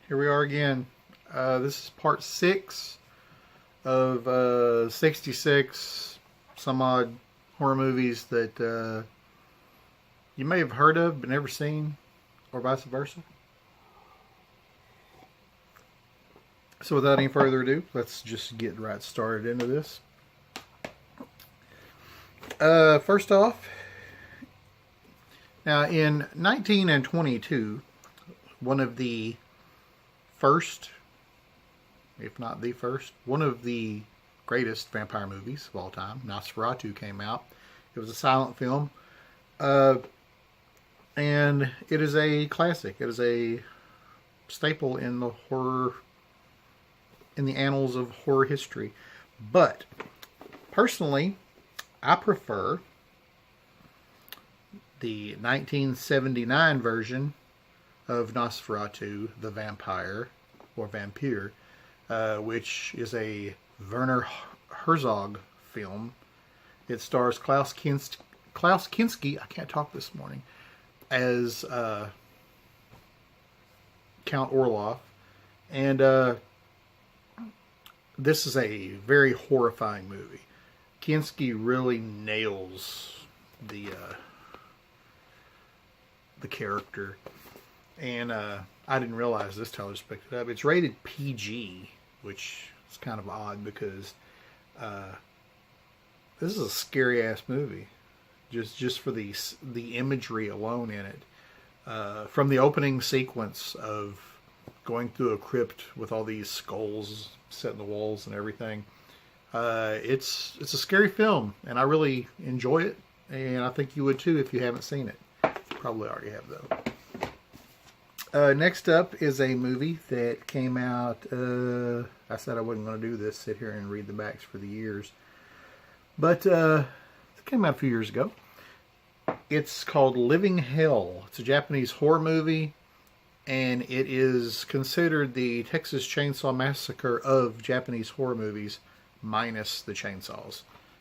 Here we are again. This is part 6 of 66 some odd horror movies that you may have heard of but never seen, or vice versa. So without any further ado, let's just get right started into this. First off, now in 1922, one of the first, if not the first, one of the greatest vampire movies of all time, Nosferatu, came out. It was a silent film, and it is a classic. It is a staple in the horror, in the annals of horror history. But personally, I prefer the 1979 version of Nosferatu, the Vampire, or Vampire, which is a Werner Herzog film. It stars Klaus Kinski, I can't talk this morning, as Count Orloff. And this is a very horrifying movie. Kinski really nails the character. And I didn't realize this till I just picked it up. It's rated PG, which is kind of odd because this is a scary ass movie. Just for the imagery alone in it. From the opening sequence of going through a crypt with all these skulls set in the walls and everything. It's a scary film, and I really enjoy it. And I think you would too if you haven't seen it. Probably already have though. Next up is a movie that came out, I said I wasn't going to do this, sit here and read the backs for the years. But it came out a few years ago. It's called Living Hell. It's a Japanese horror movie, and it is considered the Texas Chainsaw Massacre of Japanese horror movies, minus the chainsaws.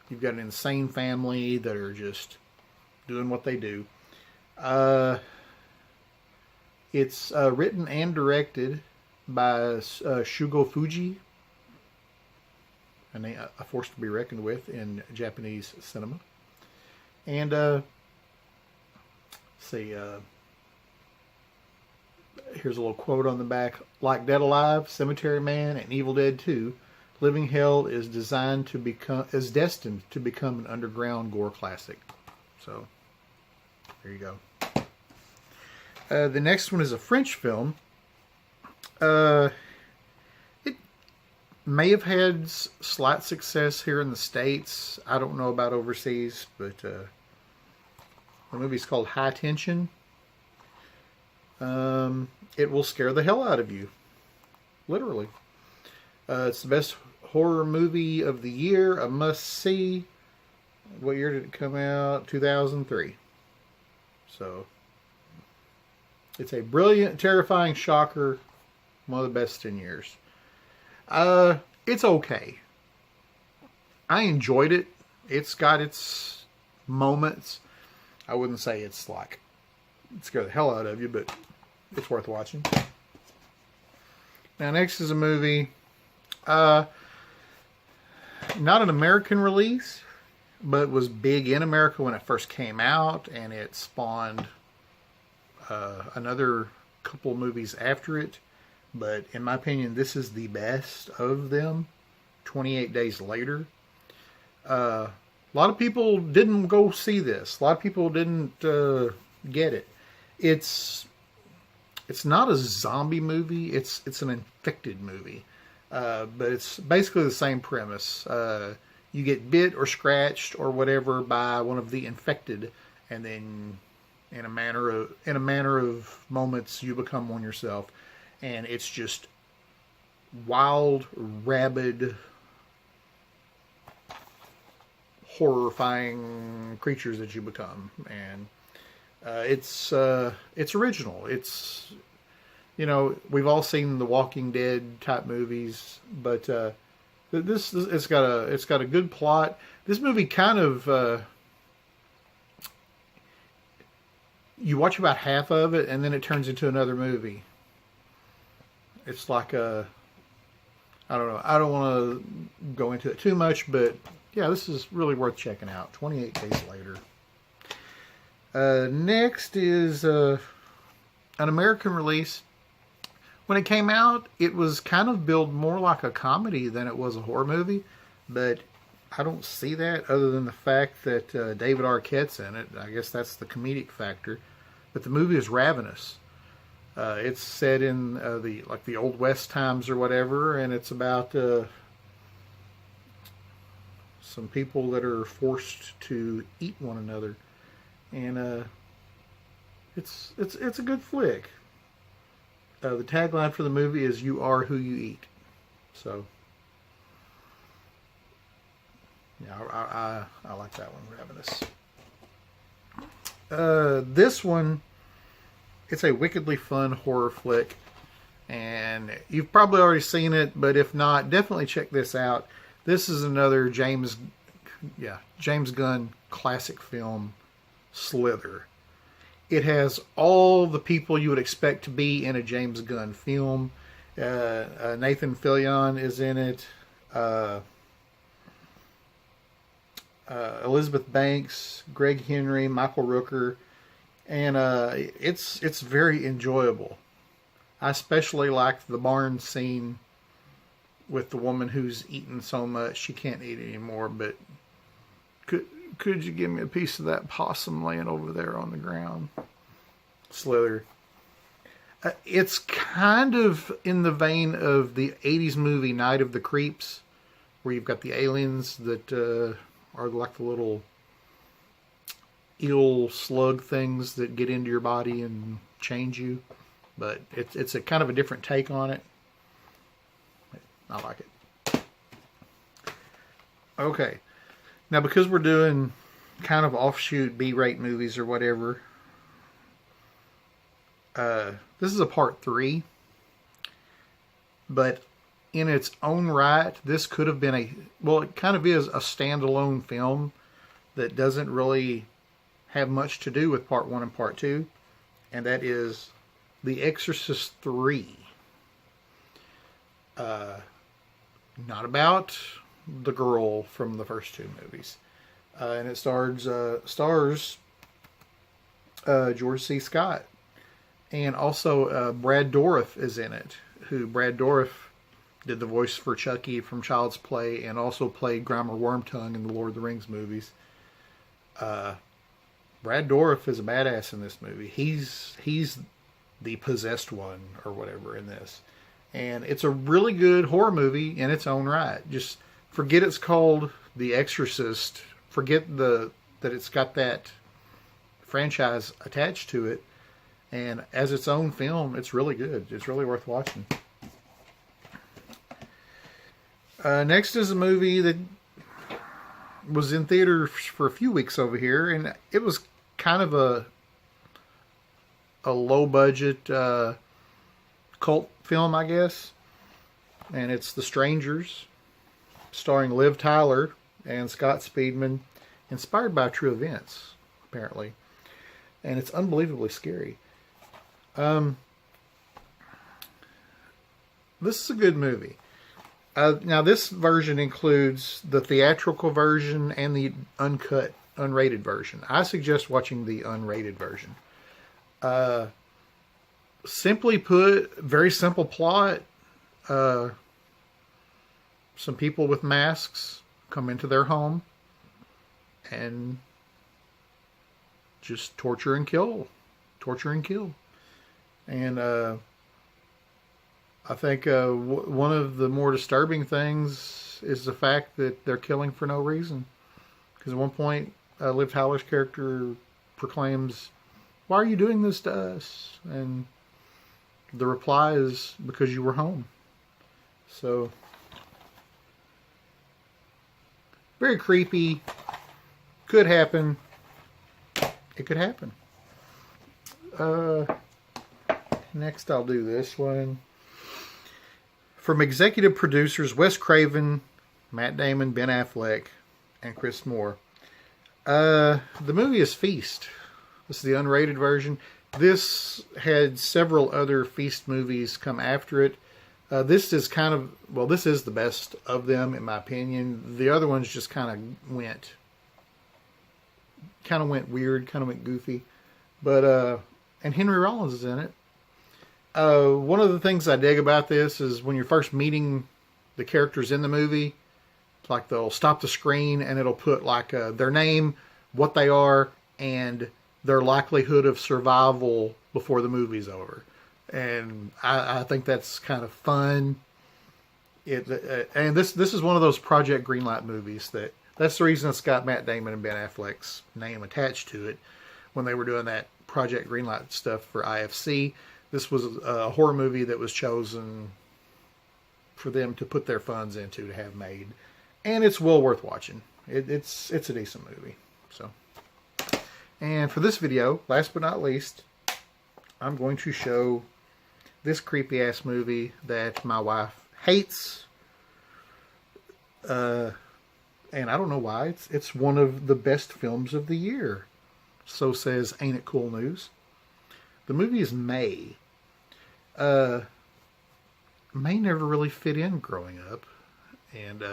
You've got an insane family that are just doing what they do. It's written and directed by Shugo Fuji, a force to be reckoned with in Japanese cinema. And let's see, here's a little quote on the back: "Like Dead Alive, Cemetery Man, and Evil Dead 2, Living Hell is destined to become an underground gore classic." So there you go. The next one is a French film. It may have had slight success here in the States. I don't know about overseas, but the movie's called High Tension. It will scare the hell out of you. Literally. It's the best horror movie of the year, a must-see. What year did it come out? 2003. So it's a brilliant, terrifying shocker. One of the best in years. It's okay. I enjoyed it. It's got its moments. I wouldn't say it's like it scared the hell out of you, but it's worth watching. Now, next is a movie. Not an American release, but was big in America when it first came out, and it spawned another couple of movies after it. But in my opinion, this is the best of them. 28 Days Later. A lot of people didn't go see this. A lot of people didn't get it. It's not a zombie movie. It's an infected movie. But it's basically the same premise. You get bit or scratched or whatever by one of the infected, and then in a matter of moments you become one yourself, and it's just wild, rabid, horrifying creatures that you become. And it's original. It's, you know, we've all seen the Walking Dead type movies, but it's got a good plot. This movie kind of you watch about half of it, and then it turns into another movie. It's like a, I don't know. I don't want to go into it too much, but yeah, this is really worth checking out. 28 Days Later. Next is an American release. When it came out, it was kind of billed more like a comedy than it was a horror movie, but I don't see that other than the fact that David Arquette's in it. I guess that's the comedic factor. But the movie is Ravenous. It's set in the Old West times or whatever, and it's about some people that are forced to eat one another, and it's a good flick. The tagline for the movie is "You are who you eat," so yeah, I like that one, Ravenous. This one, it's a wickedly fun horror flick, and you've probably already seen it, but if not, definitely check this out. This is another James Gunn classic film, Slither. It has all the people you would expect to be in a James Gunn film. Nathan Fillion is in it. Elizabeth Banks, Greg Henry, Michael Rooker, and it's very enjoyable. I especially like the barn scene with the woman who's eaten so much she can't eat anymore. But could you give me a piece of that possum laying over there on the ground? Slither. It's kind of in the vein of the 80s movie Night of the Creeps, where you've got the aliens that are like the little eel slug things that get into your body and change you. But it's a kind of a different take on it. I like it. Okay. Now, because we're doing kind of offshoot B-rate movies or whatever, this is a part 3. But in its own right, this could have been it kind of is a standalone film that doesn't really have much to do with part 1 and part 2. And that is The Exorcist 3. Not about the girl from the first 2 movies. And it stars George C. Scott. And also Brad Dourif is in it. Brad Dourif did the voice for Chucky from Child's Play and also played Grimer Wormtongue in the Lord of the Rings movies. Brad Dourif is a badass in this movie. He's the possessed one or whatever in this. And it's a really good horror movie in its own right. Just forget it's called The Exorcist. Forget that it's got that franchise attached to it. And as its own film, it's really good. It's really worth watching. Next is a movie that was in theaters for a few weeks over here. And it was kind of a low-budget cult film, I guess. And it's The Strangers, starring Liv Tyler and Scott Speedman, inspired by true events, apparently. And it's unbelievably scary. This is a good movie. Now, this version includes the theatrical version and the uncut, unrated version. I suggest watching the unrated version. Simply put, very simple plot. Some people with masks come into their home and just torture and kill. And I think one of the more disturbing things is the fact that they're killing for no reason. Because at one point, Liv Tyler's character proclaims, "Why are you doing this to us?" And the reply is, "Because you were home." So, very creepy. Could happen. It could happen. Next, I'll do this one. From executive producers Wes Craven, Matt Damon, Ben Affleck, and Chris Moore. The movie is Feast. This is the unrated version. This had several other Feast movies come after it, This is kind of, well, this is the best of them in my opinion. The other ones just kind of went weird, kind of went goofy. But and Henry Rollins is in it. One of the things I dig about this is when you're first meeting the characters in the movie, like they'll stop the screen and it'll put like their name, what they are, and their likelihood of survival before the movie's over. And I think that's kind of fun. And this is one of those Project Greenlight movies that's the reason it's got Matt Damon and Ben Affleck's name attached to it when they were doing that Project Greenlight stuff for IFC. This was a horror movie that was chosen for them to put their funds into to have made, and it's well worth watching. It's a decent movie. So, and for this video, last but not least, I'm going to show this creepy ass movie that my wife hates, and I don't know why. It's one of the best films of the year. So says Ain't It Cool News. The movie is May. May never really fit in growing up, and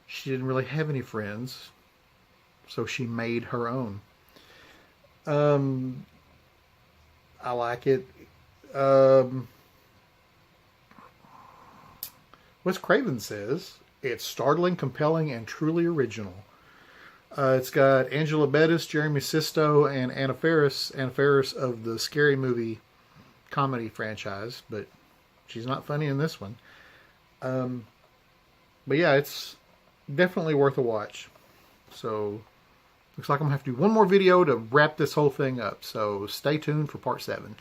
she didn't really have any friends, so she made her own. I like it. Wes Craven says it's startling, compelling, and truly original. It's got Angela Bettis, Jeremy Sisto, and Anna Faris. Anna Faris of the Scary Movie comedy franchise, but she's not funny in this one. But yeah, it's definitely worth a watch. So, looks like I'm going to have to do one more video to wrap this whole thing up. So, stay tuned for part 7.